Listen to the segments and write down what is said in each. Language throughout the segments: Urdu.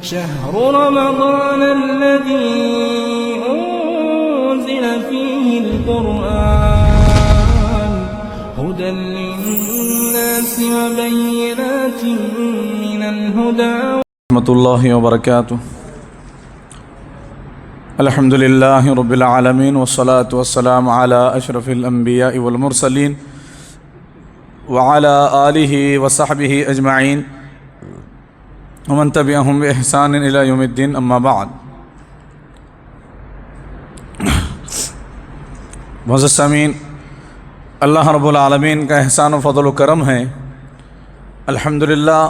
شهر رمضان الذي أنزل فيه القرآن هدى للناس وبينات من الهدى ورحمة الله وبركاته. الحمد لله رب العالمين والصلاة والسلام على أشرف الأنبياء والمرسلين وعلى آله وصحبه أجمعين ومن تبعهم بإحسان إلى يوم الدين. أما بعد. معزز سامعین، اللہ رب العالمین کا احسان و فضل و کرم ہے. الحمدللہ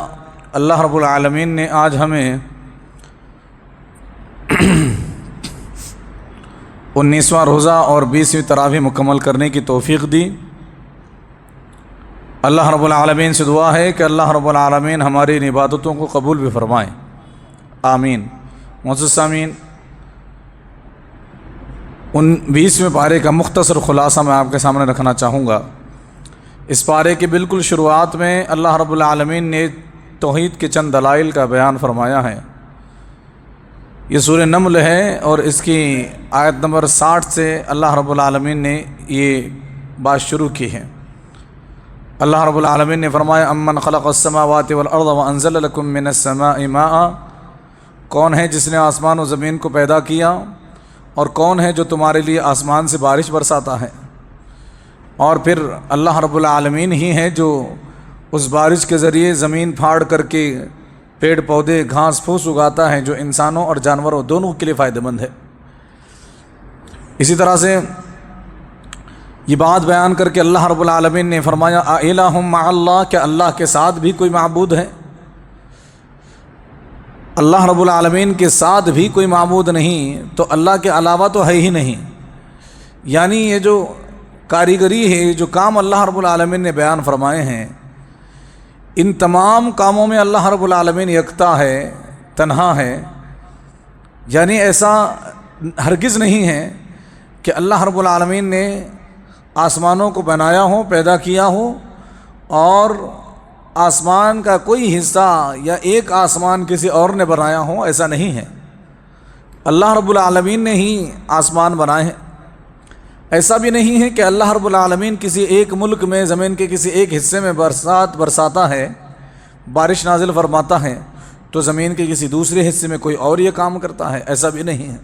اللہ رب العالمین نے آج ہمیں 19واں روزہ اور 20ویں تراویح مکمل کرنے کی توفیق دی. اللہ رب العالمین سے دعا ہے کہ اللہ رب العالمین ہماری ان عبادتوں کو قبول بھی فرمائے. آمین. معزز سامعین، 20ویں پارے کا مختصر خلاصہ میں آپ کے سامنے رکھنا چاہوں گا. اس پارے کی بالکل شروعات میں اللہ رب العالمین نے توحید کے چند دلائل کا بیان فرمایا ہے. یہ سورہ نمل ہے اور اس کی آیت نمبر 60 سے اللہ رب العالمین نے یہ بات شروع کی ہے. اللہ رب العالمین نے فرمایا امن خلق السماوات والارض وانزل لكم من السماء ماء. کون ہے جس نے آسمان و زمین کو پیدا کیا، اور کون ہے جو تمہارے لیے آسمان سے بارش برساتا ہے. اور پھر اللہ رب العالمین ہی ہے جو اس بارش کے ذریعے زمین پھاڑ کر کے پیڑ پودے گھاس پھوس اگاتا ہے جو انسانوں اور جانوروں دونوں کے لیے فائدہ مند ہے. اسی طرح سے یہ بات بیان کر کے اللہ رب العالمین نے فرمایا اِلٰہٌ مع اللہ، کہ اللہ کے ساتھ بھی کوئی معبود ہے. اللہ رب العالمین کے ساتھ بھی کوئی معبود نہیں تو اللہ کے علاوہ تو ہے ہی نہیں. یعنی یہ جو کاریگری ہے، جو کام اللہ رب العالمین نے بیان فرمائے ہیں، ان تمام کاموں میں اللہ رب العالمین یکتا ہے، تنہا ہے. یعنی ایسا ہرگز نہیں ہے کہ اللہ رب العالمین نے آسمانوں کو بنایا ہو، پیدا کیا ہو، اور آسمان کا کوئی حصہ یا ایک آسمان کسی اور نے بنایا ہو. ایسا نہیں ہے. اللہ رب العالمین نے ہی آسمان بنائے ہیں. ایسا بھی نہیں ہے کہ اللہ رب العالمین کسی ایک ملک میں زمین کے کسی ایک حصے میں برساتا ہے، بارش نازل فرماتا ہے، تو زمین کے کسی دوسرے حصے میں کوئی اور یہ کام کرتا ہے. ایسا بھی نہیں ہے.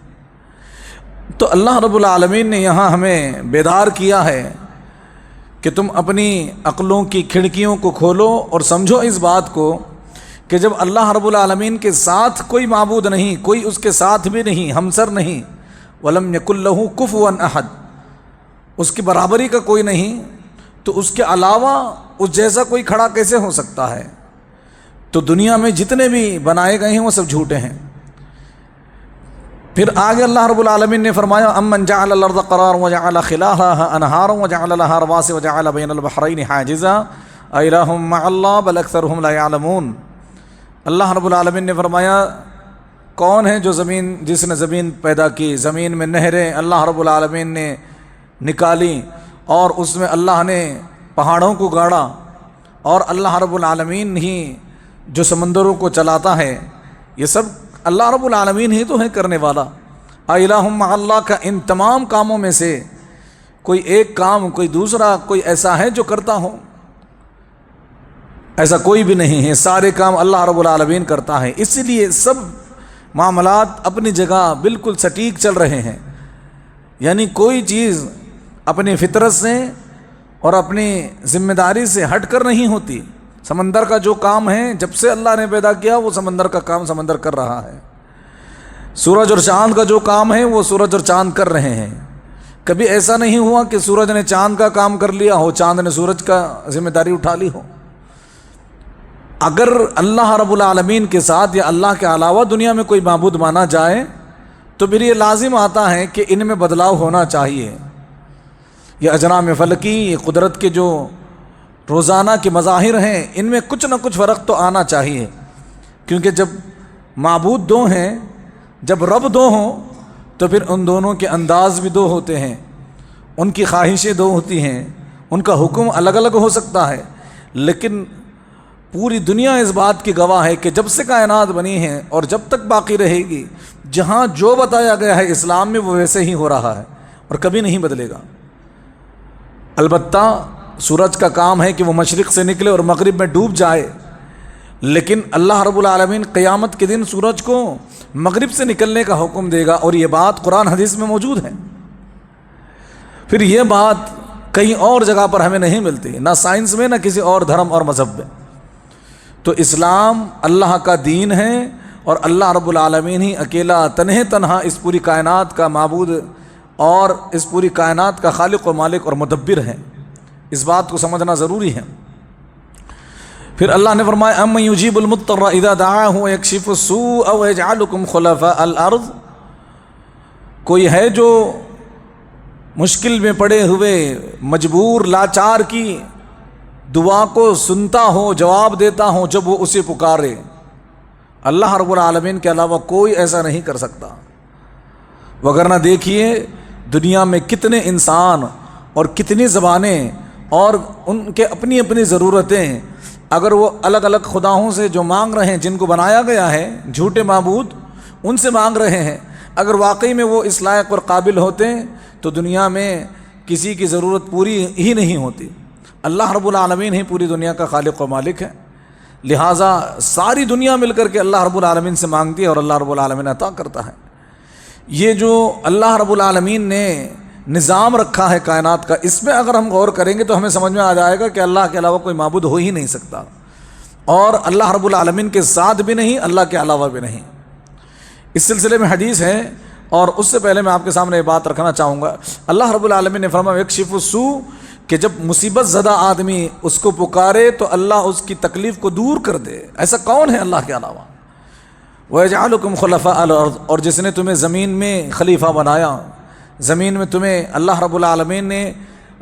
تو اللہ رب العالمین نے یہاں ہمیں بیدار کیا ہے کہ تم اپنی عقلوں کی کھڑکیوں کو کھولو اور سمجھو اس بات کو کہ جب اللہ رب العالمین کے ساتھ کوئی معبود نہیں، کوئی اس کے ساتھ بھی نہیں، ہمسر نہیں، وَلَمْ يَكُنْ لَهُ كُفُوًا أَحَدٌ، اس کی برابری کا کوئی نہیں، تو اس کے علاوہ اس جیسا کوئی کھڑا کیسے ہو سکتا ہے؟ تو دنیا میں جتنے بھی بنائے گئے ہیں وہ سب جھوٹے ہیں. پھر آگے اللہ رب العالمین نے فرمایا امن جعل الارض قرارا وجعل خلالها انہارا وجعل لها رواسي وجعل بين البحرين حاجزا اِلٰہٌ مع اللہ بل اکثرهم لا يعلمون. اللہ رب العالمین نے فرمایا کون ہے جو جس نے زمین پیدا کی، زمین میں نہریں اللہ رب العالمین نے نکالی، اور اس میں اللہ نے پہاڑوں کو گاڑا، اور اللہ رب العالمین ہی جو سمندروں کو چلاتا ہے. یہ سب اللہ رب العالمین ہی تو ہے کرنے والا. اِلٰہٌ مع اللہ کا ان تمام کاموں میں سے کوئی ایک کام کوئی دوسرا کوئی ایسا ہے جو کرتا ہو؟ ایسا کوئی بھی نہیں ہے. سارے کام اللہ رب العالمین کرتا ہے. اسی لیے سب معاملات اپنی جگہ بالکل سٹیک چل رہے ہیں. یعنی کوئی چیز اپنی فطرت سے اور اپنی ذمہ داری سے ہٹ کر نہیں ہوتی. سمندر کا جو کام ہے جب سے اللہ نے پیدا کیا وہ سمندر کا کام سمندر کر رہا ہے. سورج اور چاند کا جو کام ہے وہ سورج اور چاند کر رہے ہیں. کبھی ایسا نہیں ہوا کہ سورج نے چاند کا کام کر لیا ہو، چاند نے سورج کا ذمہ داری اٹھا لی ہو. اگر اللہ رب العالمین کے ساتھ یا اللہ کے علاوہ دنیا میں کوئی معبود مانا جائے تو پھر یہ لازم آتا ہے کہ ان میں بدلاؤ ہونا چاہیے. یہ اجرام فلکی، یہ قدرت کے جو روزانہ کے مظاہر ہیں، ان میں کچھ نہ کچھ فرق تو آنا چاہیے. کیونکہ جب معبود دو ہیں، جب رب دو ہوں، تو پھر ان دونوں کے انداز بھی دو ہوتے ہیں، ان کی خواہشیں دو ہوتی ہیں، ان کا حکم الگ الگ ہو سکتا ہے. لیکن پوری دنیا اس بات کی گواہ ہے کہ جب سے کائنات بنی ہے اور جب تک باقی رہے گی، جہاں جو بتایا گیا ہے اسلام میں وہ ویسے ہی ہو رہا ہے اور کبھی نہیں بدلے گا۔ البتہ سورج کا کام ہے کہ وہ مشرق سے نکلے اور مغرب میں ڈوب جائے، لیکن اللہ رب العالمین قیامت کے دن سورج کو مغرب سے نکلنے کا حکم دے گا، اور یہ بات قرآن حدیث میں موجود ہے۔ پھر یہ بات کہیں اور جگہ پر ہمیں نہیں ملتی، نہ سائنس میں نہ کسی اور دھرم اور مذہب میں۔ تو اسلام اللہ کا دین ہے، اور اللہ رب العالمین ہی اکیلا تنہا اس پوری کائنات کا معبود اور اس پوری کائنات کا خالق و مالک اور مدبر ہے۔ اس بات کو سمجھنا ضروری ہے۔ پھر اللہ نے فرمایا امن یجیب المضطر اذا دعاہ ویکشف السوء ویجعلکم خلفاء الارض، کوئی ہے جو مشکل میں پڑے ہوئے مجبور لاچار کی دعا کو سنتا ہو، جواب دیتا ہو جب وہ اسے پکارے۔ اللہ رب العالمین کے علاوہ کوئی ایسا نہیں کر سکتا۔ وگرنہ دیکھیے دنیا میں کتنے انسان اور کتنی زبانیں اور ان کے اپنی اپنی ضرورتیں، اگر وہ الگ الگ خداؤں سے جو مانگ رہے ہیں، جن کو بنایا گیا ہے جھوٹے معبود، ان سے مانگ رہے ہیں، اگر واقعی میں وہ اس لائق اور قابل ہوتے تو دنیا میں کسی کی ضرورت پوری ہی نہیں ہوتی۔ اللہ رب العالمین ہی پوری دنیا کا خالق و مالک ہے، لہٰذا ساری دنیا مل کر کے اللہ رب العالمین سے مانگتی ہے اور اللہ رب العالمین عطا کرتا ہے۔ یہ جو اللہ رب العالمین نے نظام رکھا ہے کائنات کا، اس میں اگر ہم غور کریں گے تو ہمیں سمجھ میں آ جائے گا کہ اللہ کے علاوہ کوئی معبود ہو ہی نہیں سکتا، اور اللہ رب العالمین کے ساتھ بھی نہیں، اللہ کے علاوہ بھی نہیں۔ اس سلسلے میں حدیث ہے، اور اس سے پہلے میں آپ کے سامنے یہ بات رکھنا چاہوں گا۔ اللہ رب العالمین نے فرمایا یکشف السوء، کہ جب مصیبت زدہ آدمی اس کو پکارے تو اللہ اس کی تکلیف کو دور کر دے۔ ایسا کون ہے اللہ کے علاوہ؟ وَيَجْعَلُكُمْ خُلَفَاءَ الْأَرْضِ، اور جس نے تمہیں زمین میں خلیفہ بنایا، زمین میں تمہیں اللہ رب العالمین نے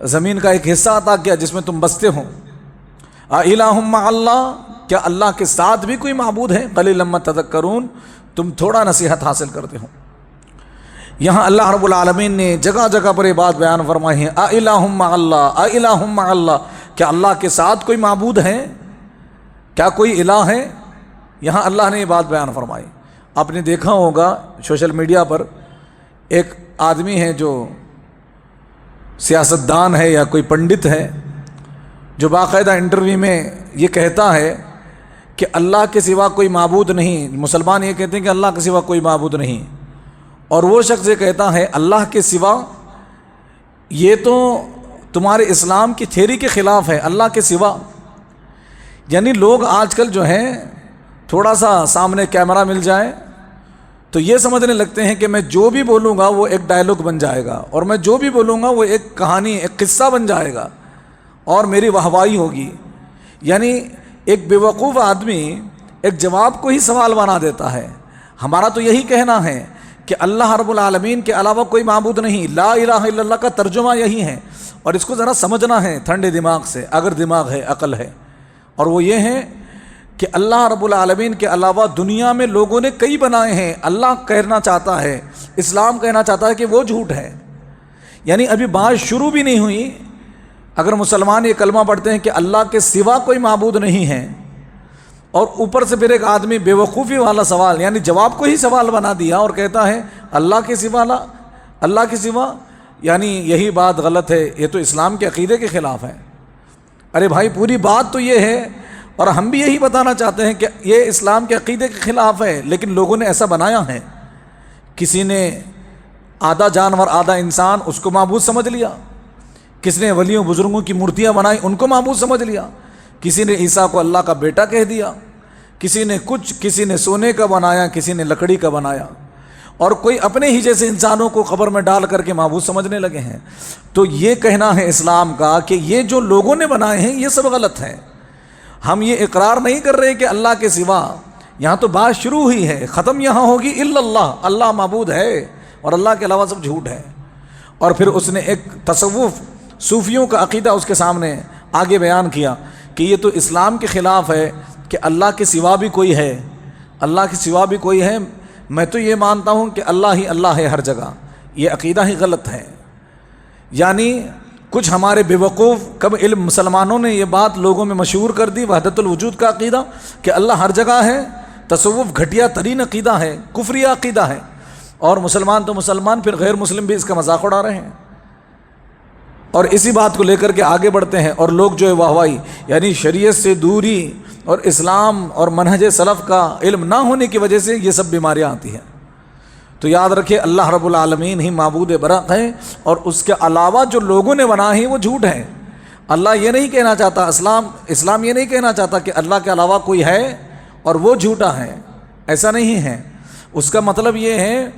زمین کا ایک حصہ عطا کیا جس میں تم بستے ہو۔ أَإِلَٰهٌ مَّعَ اللَّهِ، کیا اللہ کے ساتھ بھی کوئی معبود ہے؟ قَلِيلًا مَّا تَذَكَّرُونَ، تم تھوڑا نصیحت حاصل کرتے ہو۔ یہاں اللہ رب العالمین نے جگہ جگہ پر یہ بات بیان فرمائی ہے، أَإِلَٰهٌ مَّعَ اللَّهِ، أَإِلَٰهٌ مَّعَ اللَّهِ، کیا اللہ کے ساتھ کوئی معبود ہے؟ کیا کوئی الہ ہے؟ یہاں اللہ نے یہ بات بیان فرمائی۔ آپ نے دیکھا ہوگا سوشل میڈیا پر ایک آدمی ہے جو سیاستدان ہے یا کوئی پنڈت ہے، جو باقاعدہ انٹرویو میں یہ کہتا ہے کہ اللہ کے سوا کوئی معبود نہیں۔ مسلمان یہ کہتے ہیں کہ اللہ کے سوا کوئی معبود نہیں، اور وہ شخص یہ کہتا ہے اللہ کے سوا، یہ تو تمہارے اسلام کی تھیوری کے خلاف ہے، اللہ کے سوا۔ یعنی لوگ آج کل جو ہیں تھوڑا سا سامنے کیمرہ مل جائے تو یہ سمجھنے لگتے ہیں کہ میں جو بھی بولوں گا وہ ایک ڈائلاگ بن جائے گا، اور میں جو بھی بولوں گا وہ ایک کہانی، ایک قصہ بن جائے گا اور میری واہوائی ہوگی۔ یعنی ایک بیوقوف آدمی ایک جواب کو ہی سوال بنا دیتا ہے۔ ہمارا تو یہی کہنا ہے کہ اللہ رب العالمین کے علاوہ کوئی معبود نہیں، لا الہ الا اللہ کا ترجمہ یہی ہے، اور اس کو ذرا سمجھنا ہے ٹھنڈے دماغ سے، اگر دماغ ہے، عقل ہے، اور وہ یہ ہے کہ اللہ رب العالمین کے علاوہ دنیا میں لوگوں نے کئی بنائے ہیں۔ اللہ کہنا چاہتا ہے، اسلام کہنا چاہتا ہے کہ وہ جھوٹ ہے۔ یعنی ابھی بات شروع بھی نہیں ہوئی، اگر مسلمان یہ کلمہ پڑھتے ہیں کہ اللہ کے سوا کوئی معبود نہیں ہے، اور اوپر سے پھر ایک آدمی بیوقوفی والا سوال، یعنی جواب کو ہی سوال بنا دیا اور کہتا ہے اللہ کے سوا، اللہ کے سوا، یعنی یہی بات غلط ہے، یہ تو اسلام کے عقیدے کے خلاف ہے۔ ارے بھائی، پوری بات تو یہ ہے، اور ہم بھی یہی بتانا چاہتے ہیں کہ یہ اسلام کے عقیدے کے خلاف ہے، لیکن لوگوں نے ایسا بنایا ہے۔ کسی نے آدھا جانور آدھا انسان، اس کو معبود سمجھ لیا۔ کسی نے ولیوں بزرگوں کی مورتیاں بنائی، ان کو معبود سمجھ لیا۔ کسی نے عیسیٰ کو اللہ کا بیٹا کہہ دیا، کسی نے کچھ، کسی نے سونے کا بنایا، کسی نے لکڑی کا بنایا، اور کوئی اپنے ہی جیسے انسانوں کو قبر میں ڈال کر کے معبود سمجھنے لگے ہیں۔ تو یہ کہنا ہے اسلام کا کہ یہ جو لوگوں نے بنائے ہیں یہ سب غلط ہے۔ ہم یہ اقرار نہیں کر رہے کہ اللہ کے سوا، یہاں تو بات شروع ہوئی ہے، ختم یہاں ہوگی الا اللہ، اللہ معبود ہے اور اللہ کے علاوہ سب جھوٹ ہے۔ اور پھر اس نے ایک تصوف، صوفیوں کا عقیدہ اس کے سامنے آگے بیان کیا کہ یہ تو اسلام کے خلاف ہے کہ اللہ کے سوا بھی کوئی ہے، اللہ کے سوا بھی کوئی ہے۔ میں تو یہ مانتا ہوں کہ اللہ ہی اللہ ہے ہر جگہ، یہ عقیدہ ہی غلط ہے۔ یعنی کچھ ہمارے بیوقوف کم علم مسلمانوں نے یہ بات لوگوں میں مشہور کر دی، وحدت الوجود کا عقیدہ کہ اللہ ہر جگہ ہے، تصوف گھٹیا ترین عقیدہ ہے، کفری عقیدہ ہے، اور مسلمان تو مسلمان، پھر غیر مسلم بھی اس کا مذاق اڑا رہے ہیں، اور اسی بات کو لے کر کے آگے بڑھتے ہیں، اور لوگ جو ہے واہوائی، یعنی شریعت سے دوری اور اسلام اور منہج سلف کا علم نہ ہونے کی وجہ سے یہ سب بیماریاں آتی ہیں۔ تو یاد رکھے اللہ رب العالمین ہی معبود برحق ہے، اور اس کے علاوہ جو لوگوں نے بنا ہے وہ جھوٹ ہے۔ اللہ یہ نہیں کہنا چاہتا، اسلام یہ نہیں کہنا چاہتا کہ اللہ کے علاوہ کوئی ہے اور وہ جھوٹا ہے، ایسا نہیں ہے۔ اس کا مطلب یہ ہے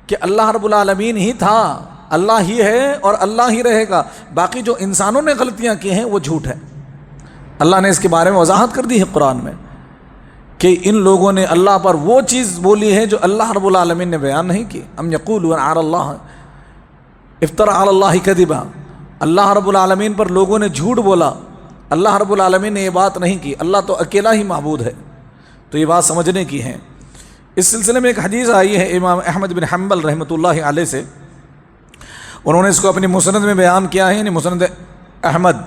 کہ اللہ رب العالمین ہی تھا، اللہ ہی ہے اور اللہ ہی رہے گا، باقی جو انسانوں نے غلطیاں کی ہیں وہ جھوٹ ہے۔ اللہ نے اس کے بارے میں وضاحت کر دی ہے قرآن میں کہ ان لوگوں نے اللہ پر وہ چیز بولی ہے جو اللہ رب العالمین نے بیان نہیں کی۔ ام یقولون علی اللہ افترى علی اللہ کذبا، اللہ رب العالمین پر لوگوں نے جھوٹ بولا، اللہ رب العالمین نے یہ بات نہیں کی، اللہ تو اکیلا ہی معبود ہے۔ تو یہ بات سمجھنے کی ہے۔ اس سلسلے میں ایک حدیث آئی ہے امام احمد بن حنبل رحمۃ اللہ علیہ سے، انہوں نے اس کو اپنی مسند میں بیان کیا ہے، یعنی مسند احمد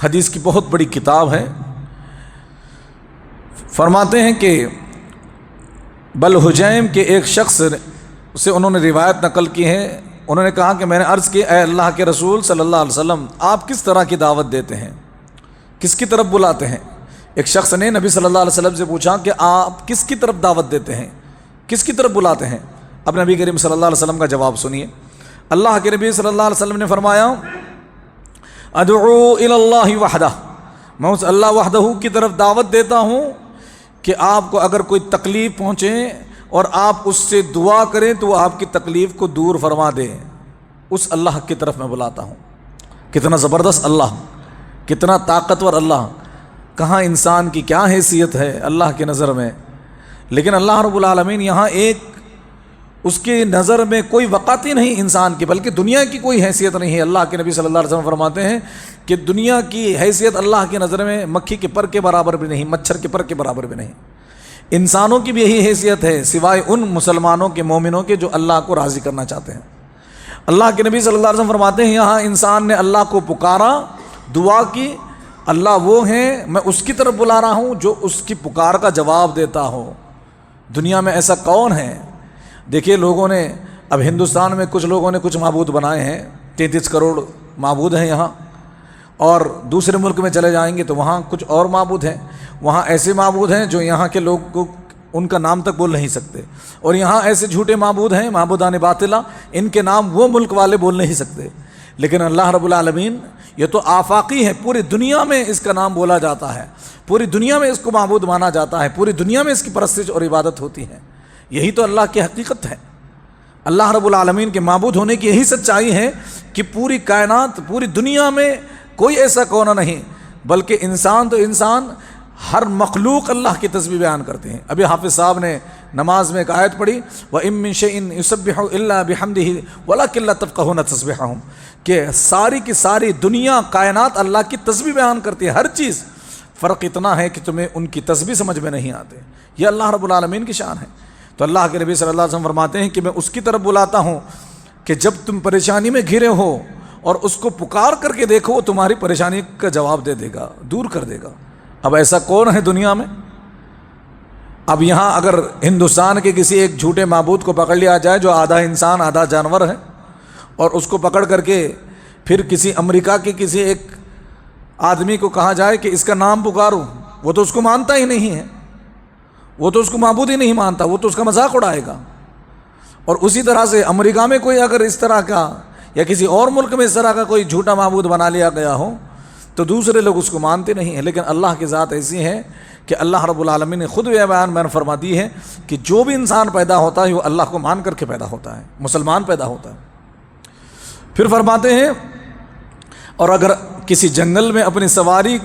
حدیث کی بہت بڑی کتاب ہے۔ فرماتے ہیں کہ بل حجیم کے ایک شخص سے انہوں نے روایت نقل کی ہے، انہوں نے کہا کہ میں نے عرض کی اے اللہ کے رسول صلی اللہ علیہ وسلم، آپ کس طرح کی دعوت دیتے ہیں، کس کی طرف بلاتے ہیں؟ ایک شخص نے نبی صلی اللہ علیہ وسلم سے پوچھا کہ آپ کس کی طرف دعوت دیتے ہیں، کس کی طرف بلاتے ہیں؟ اب نبی کریم صلی اللہ علیہ وسلم کا جواب سنیے۔ اللہ کے نبی صلی اللہ علیہ وسلم نے فرمایا ادعو الی اللہ وحدہ، میں اس اللہ وحدہ کی طرف دعوت دیتا ہوں کہ آپ کو اگر کوئی تکلیف پہنچے اور آپ اس سے دعا کریں تو وہ آپ کی تکلیف کو دور فرما دے، اس اللہ کی طرف میں بلاتا ہوں۔ کتنا زبردست اللہ، کتنا طاقتور اللہ، کہاں انسان کی کیا حیثیت ہے اللہ کی نظر میں، لیکن اللہ رب العالمین یہاں ایک اس کی نظر میں کوئی وقعت ہی نہیں انسان کی، بلکہ دنیا کی کوئی حیثیت نہیں ہے۔ اللہ کے نبی صلی اللہ علیہ وسلم فرماتے ہیں کہ دنیا کی حیثیت اللہ کی نظر میں مکھی کے پر کے برابر بھی نہیں، مچھر کے پر کے برابر بھی نہیں۔ انسانوں کی بھی یہی حیثیت ہے سوائے ان مسلمانوں کے، مومنوں کے، جو اللہ کو راضی کرنا چاہتے ہیں۔ اللہ کے نبی صلی اللہ علیہ وسلم فرماتے ہیں یہاں انسان نے اللہ کو پکارا، دعا کی، اللہ وہ ہیں، میں اس کی طرف بلا رہا ہوں جو اس کی پکار کا جواب دیتا ہو۔ دنیا میں ایسا کون ہے؟ دیکھیے لوگوں نے اب ہندوستان میں کچھ لوگوں نے کچھ معبود بنائے ہیں، 33 کروڑ معبود ہیں یہاں، اور دوسرے ملک میں چلے جائیں گے تو وہاں کچھ اور معبود ہیں، وہاں ایسے معبود ہیں جو یہاں کے لوگ کو ان کا نام تک بول نہیں سکتے، اور یہاں ایسے جھوٹے معبود ہیں، معبودان باطلہ، ان کے نام وہ ملک والے بول نہیں سکتے، لیکن اللہ رب العالمین یہ تو آفاقی ہے، پوری دنیا میں اس کا نام بولا جاتا ہے، پوری دنیا میں اس کو معبود مانا جاتا ہے، پوری دنیا میں اس کی پرستش اور عبادت ہوتی ہے۔ یہی تو اللہ کی حقیقت ہے۔ اللہ رب العالمین کے معبود ہونے کی یہی سچائی ہے کہ پوری کائنات، پوری دنیا میں کوئی ایسا کون نہیں، بلکہ انسان تو انسان، ہر مخلوق اللہ کی تسبیح بیان کرتے ہیں۔ ابھی حافظ صاحب نے نماز میں ایک آیت پڑھی وَإِن مِّن شَيْءٍ يُسَبِّحُ إِلَّا بِحَمْدِهِ وَلَكِن لَّا تَفْقَهُونَ تَسْبِحَهُمْ، کہ ساری کی ساری دنیا کائنات اللہ کی تسبیح بیان کرتی ہے، ہر چیز، فرق اتنا ہے کہ تمہیں ان کی تسبیح سمجھ میں نہیں آتے۔ یہ اللہ رب العالمین کی شان ہے۔ تو اللہ کے نبی صلی اللہ علیہ وسلم فرماتے ہیں کہ میں اس کی طرف بلاتا ہوں کہ جب تم پریشانی میں گھرے ہو اور اس کو پکار کر کے دیکھو، وہ تمہاری پریشانی کا جواب دے دے گا، دور کر دے گا۔ اب ایسا کون ہے دنیا میں؟ اب یہاں اگر ہندوستان کے کسی ایک جھوٹے معبود کو پکڑ لیا جائے جو آدھا انسان آدھا جانور ہے، اور اس کو پکڑ کر کے پھر کسی امریکہ کے کسی ایک آدمی کو کہا جائے کہ اس کا نام پکارو، وہ تو اس کو مانتا ہی نہیں ہے، وہ تو اس کو معبود ہی نہیں مانتا، وہ تو اس کا مذاق اڑائے گا۔ اور اسی طرح سے امریکہ میں کوئی اگر اس طرح کا یا کسی اور ملک میں اس طرح کا کوئی جھوٹا معبود بنا لیا گیا ہو تو دوسرے لوگ اس کو مانتے نہیں ہیں، لیکن اللہ کی ذات ایسی ہے کہ اللہ رب العالمین نے خود یہ بیان فرما دی ہے کہ جو بھی انسان پیدا ہوتا ہے وہ اللہ کو مان کر کے پیدا ہوتا ہے، مسلمان پیدا ہوتا ہے۔ پھر فرماتے ہیں اور اگر کسی جنگل میں اپنی سواری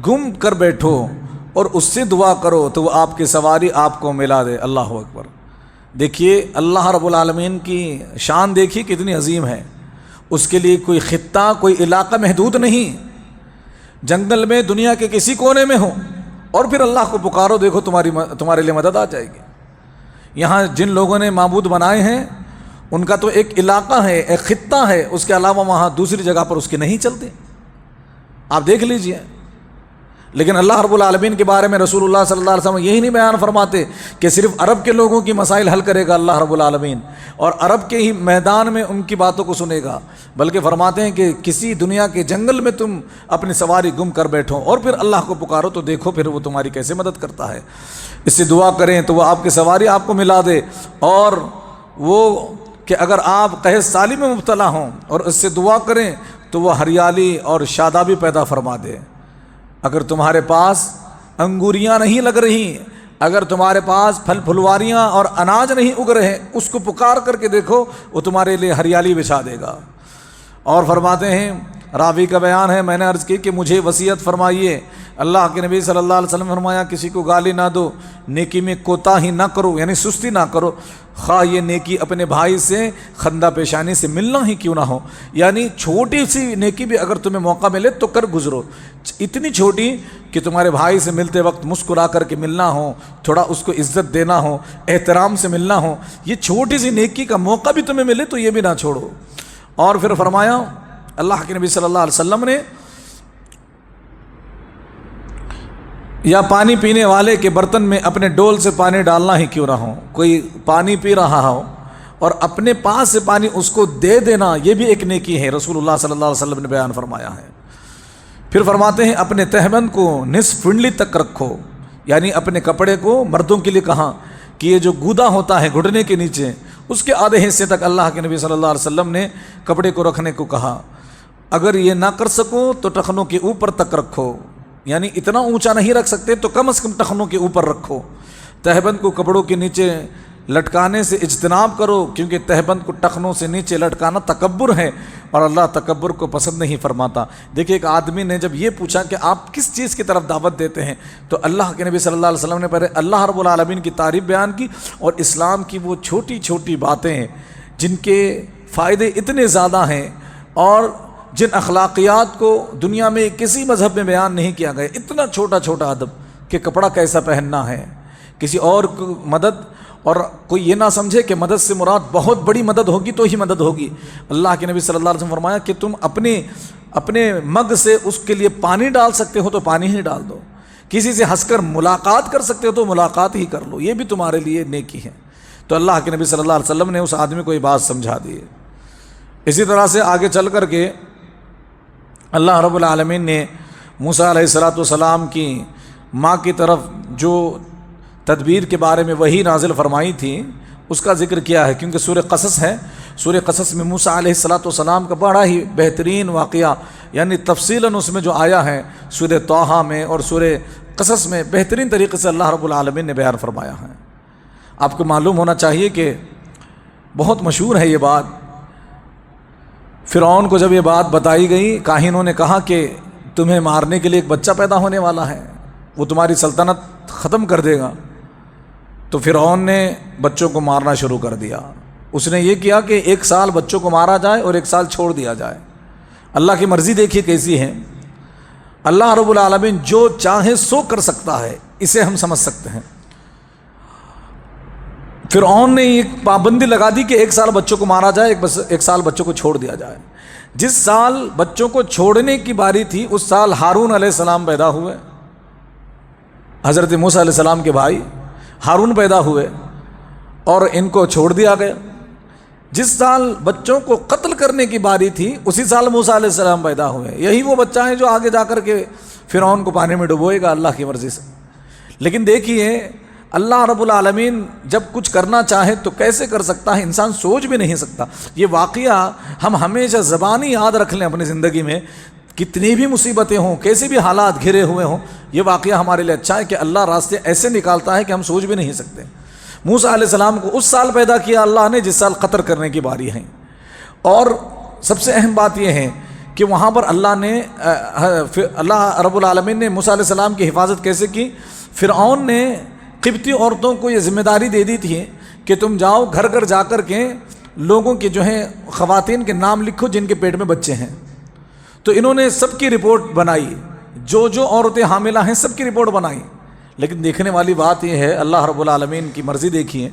گم کر بیٹھو اور اس سے دعا کرو تو وہ آپ کی سواری آپ کو ملا دے۔ اللہ اکبر۔ دیکھیے اللہ رب العالمین کی شان دیکھیے کتنی عظیم ہے، اس کے لیے کوئی خطہ، کوئی علاقہ محدود نہیں، جنگل میں دنیا کے کسی کونے میں ہو اور پھر اللہ کو پکارو، دیکھو تمہارے لیے مدد آ جائے گی۔ یہاں جن لوگوں نے معبود بنائے ہیں ان کا تو ایک علاقہ ہے، ایک خطہ ہے، اس کے علاوہ وہاں دوسری جگہ پر اس کے نہیں چلتے، آپ دیکھ لیجئے۔ لیکن اللہ رب العالمین کے بارے میں رسول اللہ صلی اللہ علیہ وسلم یہی نہیں بیان فرماتے کہ صرف عرب کے لوگوں کی مسائل حل کرے گا اللہ رب العالمین اور عرب کے ہی میدان میں ان کی باتوں کو سنے گا، بلکہ فرماتے ہیں کہ کسی دنیا کے جنگل میں تم اپنی سواری گم کر بیٹھو اور پھر اللہ کو پکارو تو دیکھو پھر وہ تمہاری کیسے مدد کرتا ہے۔ اس سے دعا کریں تو وہ آپ کی سواری آپ کو ملا دے، اور وہ کہ اگر آپ قحط سالی میں مبتلا ہوں اور اس سے دعا کریں تو وہ ہریالی اور شادابی پیدا فرما دے۔ اگر تمہارے پاس انگوریاں نہیں لگ رہی، اگر تمہارے پاس پھل پھلواریاں اور اناج نہیں اگ رہے، اس کو پکار کر کے دیکھو، وہ تمہارے لیے ہریالی بچھا دے گا۔ اور فرماتے ہیں، راوی کا بیان ہے، میں نے عرض کی کہ مجھے وصیت فرمائیے۔ اللہ کے نبی صلی اللہ علیہ وسلم فرمایا کسی کو گالی نہ دو، نیکی میں کوتاہی نہ کرو، یعنی سستی نہ کرو، خواہ یہ نیکی اپنے بھائی سے خندہ پیشانی سے ملنا ہی کیوں نہ ہو، یعنی چھوٹی سی نیکی بھی اگر تمہیں موقع ملے تو کر گزرو، اتنی چھوٹی کہ تمہارے بھائی سے ملتے وقت مسکرا کر کے ملنا ہو، تھوڑا اس کو عزت دینا ہو، احترام سے ملنا ہو، یہ چھوٹی سی نیکی کا موقع بھی تمہیں ملے تو یہ بھی نہ چھوڑو۔ اور پھر فرمایا اللہ کے نبی صلی اللہ علیہ وسلم نے، یا پانی پینے والے کے برتن میں اپنے ڈول سے پانی ڈالنا ہی کیوں نہ ہو، کوئی پانی پی رہا ہو اور اپنے پاس سے پانی اس کو دے دینا، یہ بھی ایک نیکی ہے، رسول اللہ صلی اللہ علیہ وسلم نے بیان فرمایا ہے۔ پھر فرماتے ہیں اپنے تہبند کو نصف پنڈلی تک رکھو، یعنی اپنے کپڑے کو مردوں کے لیے کہا کہ یہ جو گودا ہوتا ہے گھٹنے کے نیچے، اس کے آدھے حصے تک اللہ کے نبی صلی اللہ علیہ وسلم نے کپڑے کو رکھنے کو کہا۔ اگر یہ نہ کر سکو تو ٹخنوں کے اوپر تک رکھو، یعنی اتنا اونچا نہیں رکھ سکتے تو کم از کم ٹخنوں کے اوپر رکھو۔ تہبند کو کپڑوں کے نیچے لٹکانے سے اجتناب کرو، کیونکہ تہبند کو ٹخنوں سے نیچے لٹکانا تکبر ہے اور اللہ تکبر کو پسند نہیں فرماتا۔ دیکھیے ایک آدمی نے جب یہ پوچھا کہ آپ کس چیز کی طرف دعوت دیتے ہیں تو اللہ کے نبی صلی اللہ علیہ وسلم نے پہلے اللہ رب العالمین کی تعریف بیان کی اور اسلام کی وہ چھوٹی چھوٹی باتیں ہیں جن کے فائدے اتنے زیادہ ہیں اور جن اخلاقیات کو دنیا میں کسی مذہب میں بیان نہیں کیا گیا، اتنا چھوٹا چھوٹا ادب کہ کپڑا کیسا پہننا ہے، کسی اور کو مدد، اور کوئی یہ نہ سمجھے کہ مدد سے مراد بہت بڑی مدد ہوگی تو ہی مدد ہوگی۔ اللہ کے نبی صلی اللہ علیہ وسلم فرمایا کہ تم اپنے مگ سے اس کے لیے پانی ڈال سکتے ہو تو پانی ہی ڈال دو، کسی سے ہنس کر ملاقات کر سکتے ہو تو ملاقات ہی کر لو، یہ بھی تمہارے لیے نیکی ہے۔ تو اللہ کے نبی صلی اللہ علیہ وسلم نے اس آدمی کو یہ بات سمجھا دی۔ اسی طرح سے آگے چل کر کے اللہ رب العالمین نے موسیٰ علیہ السلام کی ماں کی طرف جو تدبیر کے بارے میں وحی نازل فرمائی تھی اس کا ذکر کیا ہے، کیونکہ سورہ قصص ہے، سورہ قصص میں موسیٰ علیہ السلام کا بڑا ہی بہترین واقعہ، یعنی تفصیلاً اس میں جو آیا ہے سورہ طٰہٰ میں اور سورہ قصص میں بہترین طریقے سے اللہ رب العالمین نے بیان فرمایا ہے۔ آپ کو معلوم ہونا چاہیے کہ بہت مشہور ہے یہ بات، فرعون کو جب یہ بات بتائی گئی، کاہنوں نے کہا کہ تمہیں مارنے کے لیے ایک بچہ پیدا ہونے والا ہے، وہ تمہاری سلطنت ختم کر دے گا، تو فرعون نے بچوں کو مارنا شروع کر دیا۔ اس نے یہ کیا کہ 1 سال بچوں کو مارا جائے اور 1 سال چھوڑ دیا جائے۔ اللہ کی مرضی دیکھیے کیسی ہے، اللہ رب العالمین جو چاہے سو کر سکتا ہے، اسے ہم سمجھ سکتے ہیں۔ فرعون نے ایک پابندی لگا دی کہ 1 سال بچوں کو مارا جائے، 1 سال بچوں کو چھوڑ دیا جائے۔ جس سال بچوں کو چھوڑنے کی باری تھی اس سال ہارون علیہ السلام پیدا ہوئے، حضرت موسیٰ علیہ السلام کے بھائی ہارون پیدا ہوئے اور ان کو چھوڑ دیا گیا۔ جس سال بچوں کو قتل کرنے کی باری تھی اسی سال موسیٰ علیہ السلام پیدا ہوئے۔ یہی وہ بچہ ہے جو آگے جا کر کے فرعون کو پانی میں ڈبوئے گا اللہ کی مرضی سے۔ لیکن دیکھیے اللہ رب العالمین جب کچھ کرنا چاہے تو کیسے کر سکتا ہے، انسان سوچ بھی نہیں سکتا۔ یہ واقعہ ہم ہمیشہ زبانی یاد رکھ لیں اپنی زندگی میں، کتنی بھی مصیبتیں ہوں، کیسے بھی حالات گھرے ہوئے ہوں، یہ واقعہ ہمارے لیے اچھا ہے کہ اللہ راستے ایسے نکالتا ہے کہ ہم سوچ بھی نہیں سکتے۔ موسیٰ علیہ السلام کو اس سال پیدا کیا اللہ نے جس سال قتل کرنے کی باری ہے، اور سب سے اہم بات یہ ہے کہ وہاں پر اللہ رب العالمین نے موسیٰ علیہ السلام کی حفاظت کیسے کی۔ فرعون نے قبطی عورتوں کو یہ ذمہ داری دے دی تھی کہ تم جاؤ گھر گھر جا کر کے لوگوں کے جو ہیں خواتین کے نام لکھو جن کے پیٹ میں بچے ہیں۔ تو انہوں نے سب کی رپورٹ بنائی، جو عورتیں حاملہ ہیں سب کی رپورٹ بنائی، لیکن دیکھنے والی بات یہ ہے اللہ رب العالمین کی مرضی دیکھیے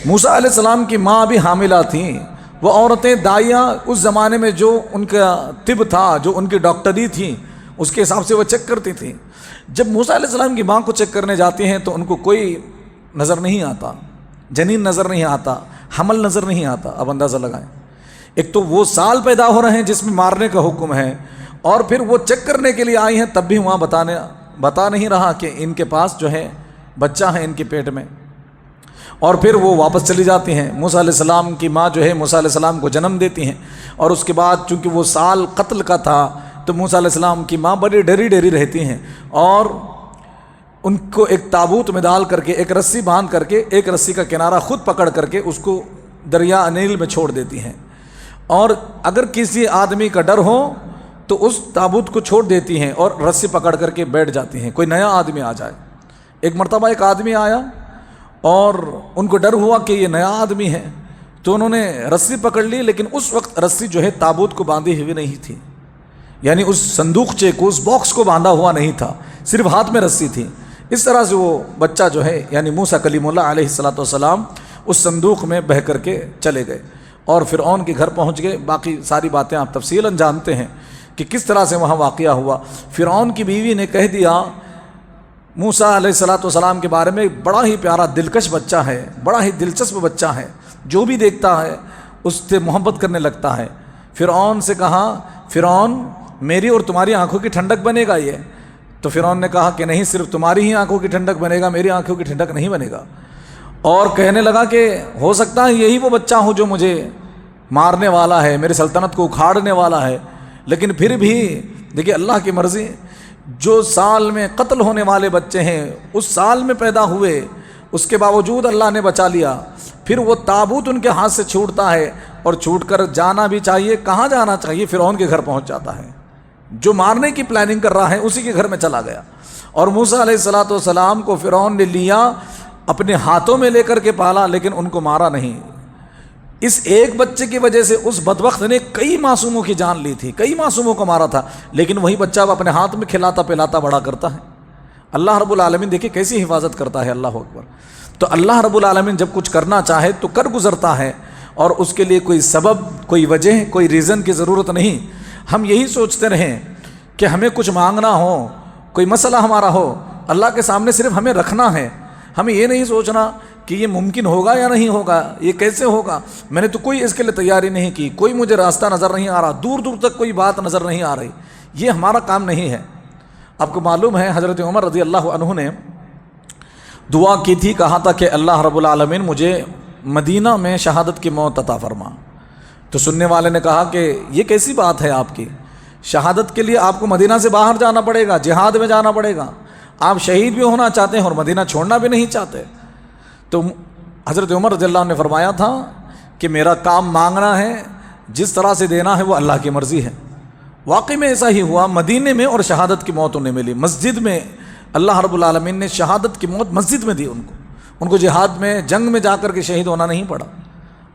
موسیٰ علیہ السلام کی ماں بھی حاملہ تھیں، وہ عورتیں دائیاں اس زمانے میں جو ان کا طب تھا، جو ان کی ڈاکٹری تھی، اس کے حساب سے وہ چیک کرتی تھیں۔ جب موسیٰ علیہ السلام کی ماں کو چیک کرنے جاتی ہیں تو ان کو کوئی نظر نہیں آتا، جنین نظر نہیں آتا، حمل نظر نہیں آتا۔ اب اندازہ لگائیں، ایک تو وہ سال پیدا ہو رہے ہیں جس میں مارنے کا حکم ہے، اور پھر وہ چیک کرنے کے لیے آئی ہیں، تب بھی وہاں بتا نہیں رہا کہ ان کے پاس جو ہے بچہ ہے ان کے پیٹ میں، اور پھر وہ واپس چلی جاتی ہیں۔ موسیٰ علیہ السلام کی ماں جو ہے موسیٰ علیہ السلام کو جنم دیتی ہیں، اور اس کے بعد چونکہ وہ سال قتل کا تھا تو موسیٰ علیہ السلام کی ماں بڑی ڈری رہتی ہیں، اور ان کو ایک تابوت میں ڈال کر کے ایک رسی باندھ کر کے ایک رسی کا کنارہ خود پکڑ کر کے اس کو دریا نیل میں چھوڑ دیتی ہیں، اور اگر کسی آدمی کا ڈر ہو تو اس تابوت کو چھوڑ دیتی ہیں اور رسی پکڑ کر کے بیٹھ جاتی ہیں، کوئی نیا آدمی آ جائے۔ ایک مرتبہ ایک آدمی آیا اور ان کو ڈر ہوا کہ یہ نیا آدمی ہے، تو انہوں نے رسی پکڑ لی، لیکن اس وقت رسی جو ہے تابوت کو باندھی ہوئی نہیں تھی، یعنی اس صندوقچے کو، اس باکس کو باندھا ہوا نہیں تھا، صرف ہاتھ میں رسی تھی۔ اس طرح سے وہ بچہ جو ہے یعنی موسیٰ کلیم اللہ علیہ السلام اس صندوق میں بہہ کر کے چلے گئے اور فرعون کے گھر پہنچ گئے۔ باقی ساری باتیں آپ تفصیلاً جانتے ہیں کہ کس طرح سے وہاں واقعہ ہوا۔ فرعون کی بیوی نے کہہ دیا موسیٰ علیہ السلام کے بارے میں بڑا ہی پیارا دلکش بچہ ہے، بڑا ہی دلچسپ بچہ ہے، جو بھی دیکھتا ہے اس سے محبت کرنے لگتا ہے۔ فرعون سے کہا، فرعون میری اور تمہاری آنکھوں کی ٹھنڈک بنے گا یہ؟ تو فرعون نے کہا کہ نہیں، صرف تمہاری ہی آنکھوں کی ٹھنڈک بنے گا، میری آنکھوں کی ٹھنڈک نہیں بنے گا۔ اور کہنے لگا کہ ہو سکتا ہے یہی وہ بچہ ہوں جو مجھے مارنے والا ہے، میری سلطنت کو اکھاڑنے والا ہے، لیکن پھر بھی دیکھیے اللہ کی مرضی، جو سال میں قتل ہونے والے بچے ہیں اس سال میں پیدا ہوئے، اس کے باوجود اللہ نے بچا لیا۔ پھر وہ تابوت ان کے ہاتھ سے چھوٹتا ہے، اور چھوٹ کر جانا بھی چاہیے، کہاں جانا چاہیے؟ فرعون کے گھر پہنچ جاتا ہے، جو مارنے کی پلاننگ کر رہا ہے اسی کے گھر میں چلا گیا۔ اور موسیٰ علیہ السلام کو فرعون نے لیا، اپنے ہاتھوں میں لے کر کے پالا، لیکن ان کو مارا نہیں۔ اس ایک بچے کی وجہ سے اس بدبخت نے کئی معصوموں کی جان لی تھی، کئی معصوموں کو مارا تھا، لیکن وہی بچہ اب اپنے ہاتھ میں کھلاتا پلاتا بڑا کرتا ہے۔ اللہ رب العالمین دیکھیں کیسی حفاظت کرتا ہے، اللہ اکبر۔ تو اللہ رب العالمین جب کچھ کرنا چاہے تو کر گزرتا ہے، اور اس کے لیے کوئی سبب، کوئی وجہ، کوئی ریزن کی ضرورت نہیں۔ ہم یہی سوچتے رہیں کہ ہمیں کچھ مانگنا ہو، کوئی مسئلہ ہمارا ہو، اللہ کے سامنے صرف ہمیں رکھنا ہے، ہمیں یہ نہیں سوچنا کہ یہ ممکن ہوگا یا نہیں ہوگا، یہ کیسے ہوگا، میں نے تو کوئی اس کے لیے تیاری نہیں کی، کوئی مجھے راستہ نظر نہیں آ رہا، دور دور تک کوئی بات نظر نہیں آ رہی، یہ ہمارا کام نہیں ہے۔ آپ کو معلوم ہے حضرت عمر رضی اللہ عنہ نے دعا کی تھی، کہا تھا کہ اللہ رب العالمین مجھے مدینہ میں شہادت کی موت عطا فرما۔ تو سننے والے نے کہا کہ یہ کیسی بات ہے آپ کی، شہادت کے لیے آپ کو مدینہ سے باہر جانا پڑے گا، جہاد میں جانا پڑے گا، آپ شہید بھی ہونا چاہتے ہیں اور مدینہ چھوڑنا بھی نہیں چاہتے۔ تو حضرت عمر رضی اللہ عنہ نے فرمایا تھا کہ میرا کام مانگنا ہے، جس طرح سے دینا ہے وہ اللہ کی مرضی ہے۔ واقعی میں ایسا ہی ہوا، مدینے میں اور شہادت کی موت انہیں ملی، مسجد میں اللہ رب العالمین نے شہادت کی موت مسجد میں دی ان کو جہاد میں، جنگ میں جا کر کے شہید ہونا نہیں پڑا۔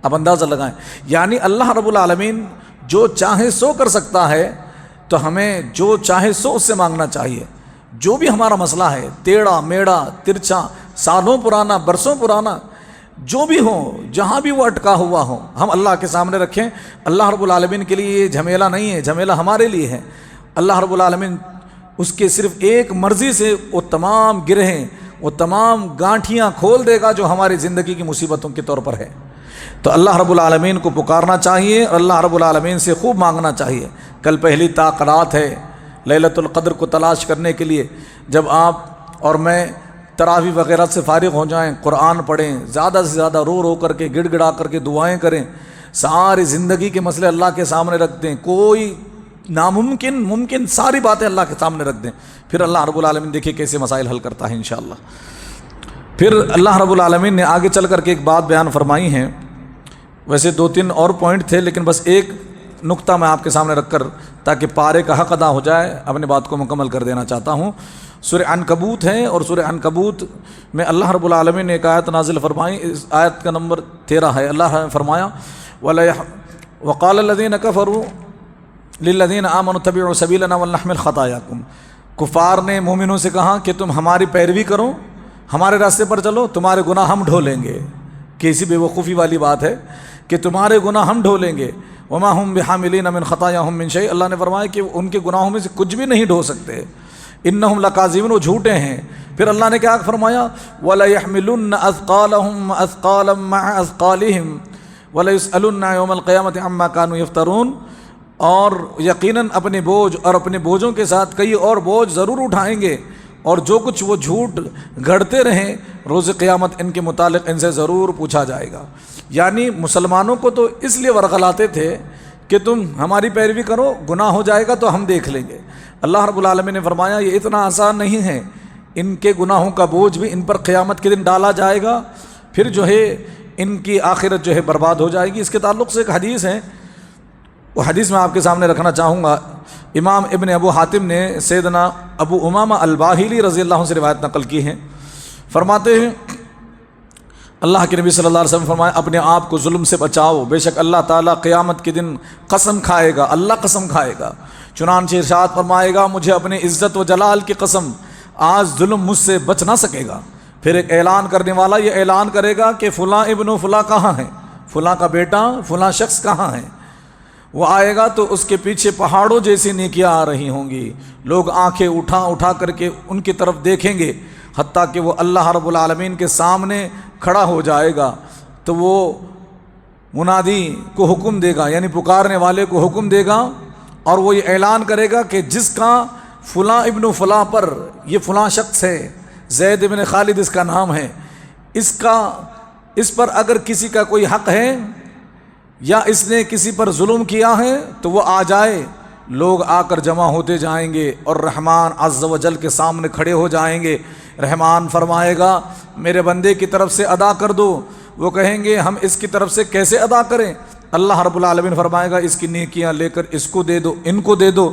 اب اندازہ لگائیں، یعنی اللہ رب العالمین جو چاہے سو کر سکتا ہے، تو ہمیں جو چاہے سو اس سے مانگنا چاہیے۔ جو بھی ہمارا مسئلہ ہے، ٹیڑھا میڑھا ترچھا، سالوں پرانا برسوں پرانا، جو بھی ہو، جہاں بھی وہ اٹکا ہوا ہو، ہم اللہ کے سامنے رکھیں۔ اللہ رب العالمین کے لیے یہ جھمیلا نہیں ہے، جھمیلا ہمارے لیے ہے۔ اللہ رب العالمین اس کے صرف ایک مرضی سے وہ تمام گرہیں، وہ تمام گانٹھیاں کھول دے گا جو ہماری زندگی کی مصیبتوں کے طور پر ہے۔ تو اللہ رب العالمین کو پکارنا چاہیے اور اللہ رب العالمین سے خوب مانگنا چاہیے۔ کل پہلی طاقت ہے لیلۃ القدر کو تلاش کرنے کے لیے، جب آپ اور میں تراویح وغیرہ سے فارغ ہو جائیں، قرآن پڑھیں، زیادہ سے زیادہ رو رو کر کے گڑ گڑا کر کے دعائیں کریں، ساری زندگی کے مسئلے اللہ کے سامنے رکھ دیں، کوئی ناممکن ممکن ساری باتیں اللہ کے سامنے رکھ دیں، پھر اللہ رب العالمین دیکھیے کیسے مسائل حل کرتا ہے انشاءاللہ۔ پھر اللہ رب العالمین نے آگے چل کر کے ایک بات بیان فرمائی ہے، ویسے 2-3 اور پوائنٹ تھے لیکن بس ایک نقطہ میں آپ کے سامنے رکھ کر تاکہ پارے کا حق ادا ہو جائے اپنے بات کو مکمل کر دینا چاہتا ہوں۔ سورہ عنکبوت ہے، اور سورہ عنکبوت میں اللہ رب العالمین نے ایک آیت نازل فرمائی، اس آیت کا نمبر 13 ہے۔ اللہ نے فرمایا وَقَالَ الَّذِينَ كَفَرُوا لِلَّذِينَ آمَنُوا اتَّبِعُوا سَبِيلَنَا وَلْنَحْمِلْ خَطَايَاكُمْ، کفار نے مومنوں سے کہا کہ تم ہماری پیروی کرو، ہمارے راستے پر چلو، تمہارے گناہ ہم ڈھو لیں گے۔ کیسی بے وقوفی والی بات ہے کہ تمہارے گناہ ہم ڈھولیں گے، وما ہم بحاملین من خطایاہم من شیء، اللہ نے فرمایا کہ ان کے گناہوں میں سے کچھ بھی نہیں ڈھو سکتے، انہم لکاذبون، وہ جھوٹے ہیں۔ پھر اللہ نے کیا فرمایا، وَلَيَحْمِلُنَّ أَثْقَالَهُمْ أَثْقَالًا مَعَ أَثْقَالِهِمْ وَلَيُسْأَلُنَّ يَوْمَ الْقِيَامَةِ عَمَّا كَانُوا يَفْتَرُونَ، اور یقیناً اپنے بوجھ اور اپنے بوجھوں کے ساتھ کئی اور بوجھ ضرور اٹھائیں گے، اور جو کچھ وہ جھوٹ گھڑتے رہیں روز قیامت ان کے متعلق ان سے ضرور پوچھا جائے گا۔ یعنی مسلمانوں کو تو اس لیے ورغلاتے تھے کہ تم ہماری پیروی کرو، گناہ ہو جائے گا تو ہم دیکھ لیں گے۔ اللہ رب العالمین نے فرمایا یہ اتنا آسان نہیں ہے، ان کے گناہوں کا بوجھ بھی ان پر قیامت کے دن ڈالا جائے گا، پھر جو ہے ان کی آخرت جو ہے برباد ہو جائے گی۔ اس کے تعلق سے ایک حدیث ہے، وہ حدیث میں آپ کے سامنے رکھنا چاہوں گا۔ امام ابن ابو حاتم نے سیدنا ابو امامہ الباہلی رضی اللہ عنہ سے روایت نقل کی ہے، فرماتے ہیں اللہ کے نبی صلی اللہ علیہ وسلم فرمایا اپنے آپ کو ظلم سے بچاؤ، بے شک اللہ تعالیٰ قیامت کے دن قسم کھائے گا، اللہ قسم کھائے گا، چنانچہ ارشاد فرمائے گا مجھے اپنے عزت و جلال کی قسم آج ظلم مجھ سے بچ نہ سکے گا۔ پھر ایک اعلان کرنے والا یہ اعلان کرے گا کہ فلاں ابن و فلاں کہاں ہیں، فلاں کا بیٹا فلاں شخص کہاں ہے۔ وہ آئے گا تو اس کے پیچھے پہاڑوں جیسی نیکیاں آ رہی ہوں گی، لوگ آنکھیں اٹھا کر کے ان کی طرف دیکھیں گے، حتیٰ کہ وہ اللہ رب العالمین کے سامنے کھڑا ہو جائے گا تو وہ منادی کو حکم دے گا، یعنی پکارنے والے کو حکم دے گا، اور وہ یہ اعلان کرے گا کہ جس کا فلاں ابن فلاں پر، یہ فلاں شخص ہے، زید بن خالد اس کا نام ہے، اس پر اگر کسی کا کوئی حق ہے یا اس نے کسی پر ظلم کیا ہے تو وہ آ جائے۔ لوگ آ کر جمع ہوتے جائیں گے اور رحمان عز و جل کے سامنے کھڑے ہو جائیں گے۔ رحمان فرمائے گا میرے بندے کی طرف سے ادا کر دو، وہ کہیں گے ہم اس کی طرف سے کیسے ادا کریں؟ اللہ رب العالمین فرمائے گا اس کی نیکیاں لے کر اس کو دے دو، ان کو دے دو۔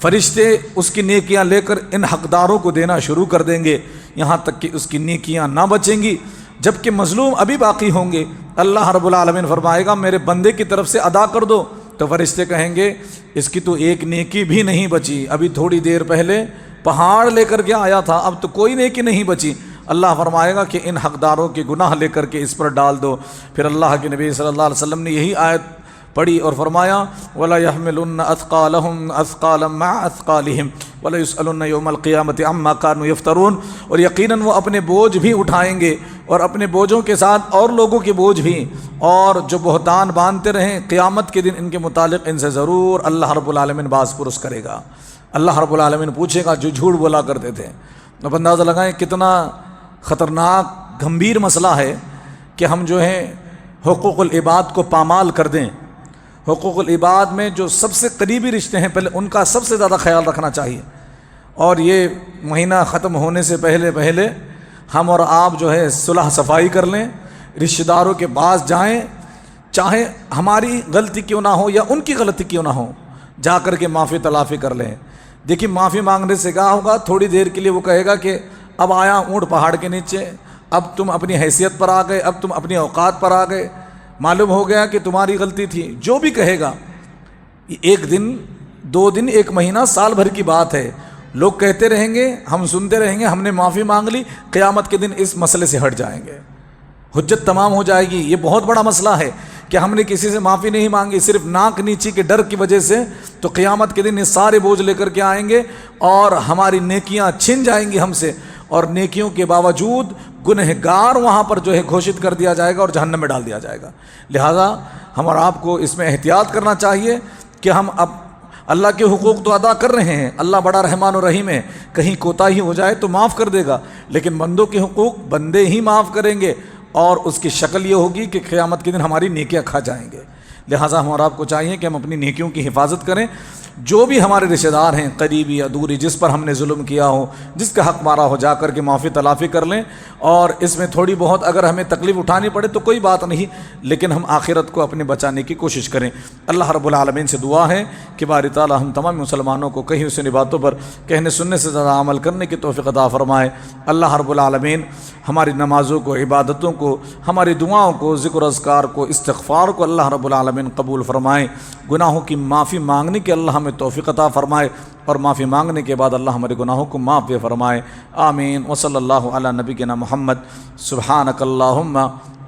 فرشتے اس کی نیکیاں لے کر ان حقداروں کو دینا شروع کر دیں گے، یہاں تک کہ اس کی نیکیاں نہ بچیں گی، جبکہ مظلوم ابھی باقی ہوں گے۔ اللہ رب العالمین فرمائے گا میرے بندے کی طرف سے ادا کر دو، تو فرشتے کہیں گے اس کی تو ایک نیکی بھی نہیں بچی، ابھی تھوڑی دیر پہلے پہاڑ لے کر کے آیا تھا، اب تو کوئی نیکی نہیں بچی۔ اللہ فرمائے گا کہ ان حقداروں کے گناہ لے کر کے اس پر ڈال دو۔ پھر اللہ کے نبی صلی اللہ علیہ وسلم نے یہی آیت پڑھی اور فرمایا وَلَا يَحْمِلُنَّ أَثْقَالَهُمْ أَثْقَالًا مَعَ أَثْقَالِهِمْ وَلَا يُسْأَلُنَّ يَوْمَ الْقِيَامَةِ عَمَّا كَانُوا يَفْتَرُونَ، اور یقیناً وہ اپنے بوجھ بھی اٹھائیں گے اور اپنے بوجھوں کے ساتھ اور لوگوں کے بوجھ بھی، اور جو بہتان باندھتے رہیں قیامت کے دن ان کے متعلق ان سے ضرور اللہ رب العالمین باز پرس کرے گا۔ اللہ رب العالمین پوچھے گا جو جھوٹ بولا کرتے تھے۔ اب اندازہ لگائیں کتنا خطرناک گھمبیر مسئلہ ہے کہ ہم جو ہے حقوق العباد کو پامال کر دیں۔ حقوق العباد میں جو سب سے قریبی رشتے ہیں پہلے ان کا سب سے زیادہ خیال رکھنا چاہیے، اور یہ مہینہ ختم ہونے سے پہلے ہم اور آپ جو ہے صلح صفائی کر لیں، رشتہ داروں کے پاس جائیں، چاہے ہماری غلطی کیوں نہ ہو یا ان کی غلطی کیوں نہ ہو، جا کر کے معافی تلافی کر لیں۔ دیکھیے معافی مانگنے سے کیا ہوگا، تھوڑی دیر کے لیے وہ کہے گا کہ اب آیا اونٹ پہاڑ کے نیچے، اب تم اپنی حیثیت پر آ گئے، اب تم اپنی اوقات پر آ گئے، معلوم ہو گیا کہ تمہاری غلطی تھی۔ جو بھی کہے گا، ایک دن، 2 دن، 1 مہینہ، سال بھر کی بات ہے، لوگ کہتے رہیں گے، ہم سنتے رہیں گے، ہم نے معافی مانگ لی، قیامت کے دن اس مسئلے سے ہٹ جائیں گے، حجت تمام ہو جائے گی۔ یہ بہت بڑا مسئلہ ہے کہ ہم نے کسی سے معافی نہیں مانگی، صرف ناک نیچی کے ڈر کی وجہ سے، تو قیامت کے دن یہ سارے بوجھ لے کر کے آئیں گے اور ہماری نیکیاں چھن جائیں گی ہم سے، اور نیکیوں کے باوجود گنہگار وہاں پر جو ہے گھوشت کر دیا جائے گا اور جہنم میں ڈال دیا جائے گا۔ لہذا ہم اور آپ کو اس میں احتیاط کرنا چاہیے کہ ہم اب اللہ کے حقوق تو ادا کر رہے ہیں، اللہ بڑا رحمان و رحیم ہے، کہیں کوتاہی ہو جائے تو معاف کر دے گا، لیکن بندوں کے حقوق بندے ہی معاف کریں گے، اور اس کی شکل یہ ہوگی کہ قیامت کے دن ہماری نیکیاں کھا جائیں گے۔ لہٰذا ہم اور آپ کو چاہیے کہ ہم اپنی نیکیوں کی حفاظت کریں۔ جو بھی ہمارے رشتہ دار ہیں، قریبی یا دوری، جس پر ہم نے ظلم کیا ہو، جس کا حق مارا ہو، جا کر کے معافی تلافی کر لیں، اور اس میں تھوڑی بہت اگر ہمیں تکلیف اٹھانی پڑے تو کوئی بات نہیں، لیکن ہم آخرت کو اپنے بچانے کی کوشش کریں۔ اللہ رب العالمین سے دعا ہے کہ باری تعالیٰ ہم تمام مسلمانوں کو کہیں حسن باتوں پر کہنے سننے سے زیادہ عمل کرنے کی توفیق عطا فرمائے۔ اللہ رب العالمین ہماری نمازوں کو، عبادتوں کو، ہماری دعاؤں کو، ذکر و اذکار کو، استغفار کو اللہ رب العالمین قبول فرمائے۔ گناہوں کی معافی مانگنے کے اللہ ہمیں توفیق عطا فرمائے، اور معافی مانگنے کے بعد اللہ ہمارے گناہوں کو معاف بھی فرمائے۔ آمین۔ وصلی اللہ علی نبینا محمد۔ سبحانک اللہم